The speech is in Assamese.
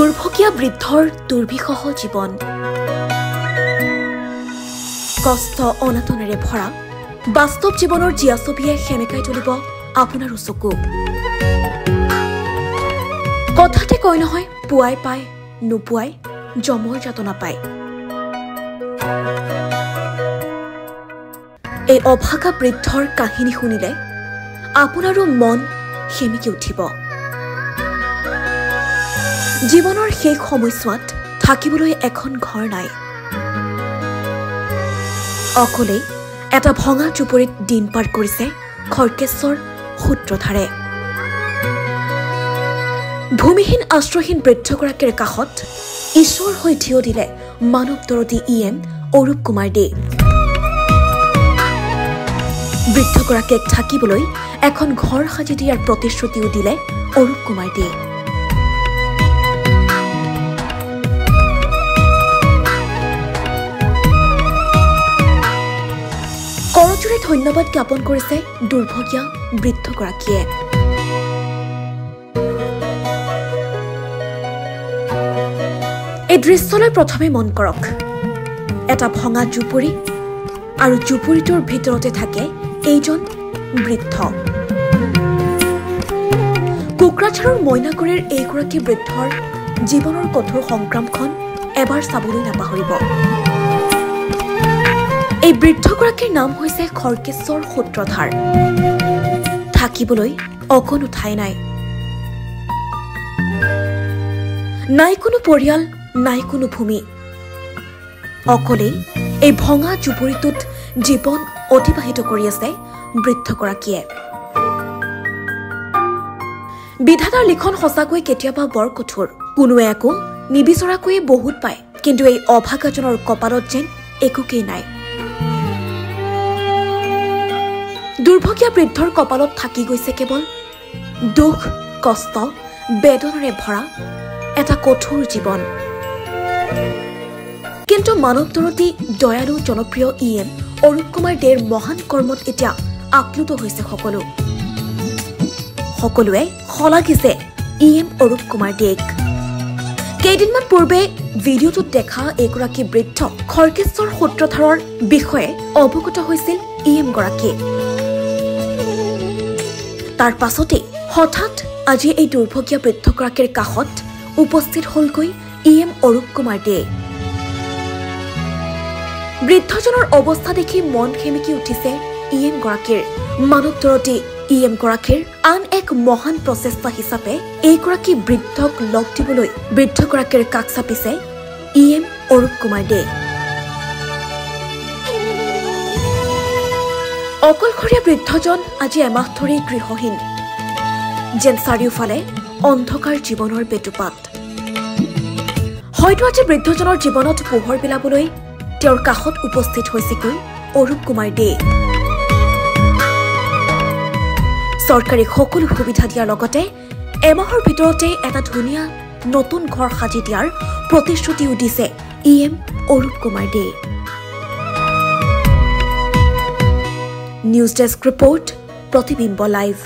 দুৰ্ভগীয়া বৃদ্ধৰ দুৰ্বিষহ জীৱন কষ্ট অনাটনেৰে ভৰা বাস্তৱ জীৱনৰ জিয়া ছবিয়ে সেমেকাই তুলিব আপোনাৰ চকু কথাতে কয় নহয় পুৱাই পায় নোপুৱাই জমৰ যাতনা পায় এই অভাগা বৃদ্ধৰ কাহিনী শুনিলে আপোনাৰো মন সেমিকি উঠিব জীৱনৰ শেষ সময়ছোৱাত থাকিবলৈ এখন ঘৰ নাই অকলে এটা ভঙা চুপৰিত দিন পাৰ কৰিছে খৰ্কেশ্বৰ সূত্ৰধাৰে ভূমিহীন আশ্ৰয়হীন বৃদ্ধগৰাকীৰ কাষত ঈশ্বৰ হৈ থিয় দিলে মানৱ দৰদী ইএম অৰূপ কুমাৰ দে বৃদ্ধগৰাকীক থাকিবলৈ এখন ঘৰ সাজি দিয়াৰ প্ৰতিশ্ৰুতিও দিলে অৰূপ কুমাৰ দে কৰজোৰে ধন্যবাদ জ্ঞাপন কৰিছে দুৰ্ভগীয়া বৃদ্ধগৰাকীয়ে এই দৃশ্যলৈ প্ৰথমে মন কৰক এটা ভঙা জুপুৰি আৰু জুপুৰিটোৰ ভিতৰতে থাকে এইজন বৃদ্ধ কোকৰাঝাৰৰ মইনাগুৰিৰ এইগৰাকী বৃদ্ধৰ জীৱনৰ কঠোৰ সংগ্ৰামখন এবাৰ চাবলৈ নাপাহৰিব এই বৃদ্ধগৰাকীৰ নাম হৈছে খৰ্কেশ্বৰ সূত্ৰধাৰ থাকিবলৈ অকণো ঠাই নাই নাই কোনো পৰিয়াল নাই কোনো ভূমি অকলেই এই ভঙা জুপুৰিটোত জীৱন অতিবাহিত কৰি আছে বৃদ্ধগৰাকীয়ে বিধাতাৰ লিখন সঁচাকৈ কেতিয়াবা বৰ কঠোৰ কোনোৱে একো নিবিচৰাকৈয়ে বহুত পায় কিন্তু এই অভাগাজনৰ কপালত যেন একোকেই নাই দুৰ্ভগীয়া বৃদ্ধৰ কপালত থাকি গৈছে কেৱল দুখ কষ্ট বেদনাৰে ভৰা এটা কঠোৰ জীৱন কিন্তু মানৱ দৰদী দয়ালু জনপ্ৰিয় ইএম অৰূপ কুমাৰ দেৰ মহান কৰ্মত এতিয়া আপ্লুত হৈছে সকলোৱে শলাগিছে ইএম অৰূপ কুমাৰ দেক কেইদিনমান পূৰ্বে ভিডিঅ'টোত দেখা এইগৰাকী বৃদ্ধ খৰ্কেশ্বৰ সূত্ৰধাৰৰ বিষয়ে অৱগত হৈছিল ইএম গৰাকী তাৰ পাছতে হঠাৎ আজি এই দুৰ্ভগীয়া বৃদ্ধগৰাকীৰ কাষত উপস্থিত হলগৈ ইএম অৰূপ কুমাৰ দে বৃদ্ধজনৰ অৱস্থা দেখি মন সেমিকি উঠিছে ইএম গৰাকীৰ মানৱ দৰদী ইএম গৰাকীৰ আন এক মহান প্ৰচেষ্টা হিচাপে এইগৰাকী বৃদ্ধক লগ দিবলৈ বৃদ্ধগৰাকীৰ কাষ চাপিছে ইএম অৰূপ কুমাৰ দে অকলশৰীয়া বৃদ্ধজন আজি এমাহ ধৰি গৃহহীন যেন চাৰিওফালে অন্ধকাৰ জীৱনৰ বেটুপাত হয়তো আজি বৃদ্ধজনৰ জীৱনত পোহৰ বিলাবলৈ তেওঁৰ কাষত উপস্থিত হৈছেগৈ অৰূপ কুমাৰ দে চৰকাৰী সকলো সুবিধা দিয়াৰ লগতে এমাহৰ ভিতৰতে এটা ধুনীয়া নতুন ঘৰ সাজি দিয়াৰ প্ৰতিশ্ৰুতিও দিছে ইএম অৰূপ কুমাৰ দে নিউজ ডেস্ক ৰিপৰ্ট প্ৰতিবিম্ব লাইভ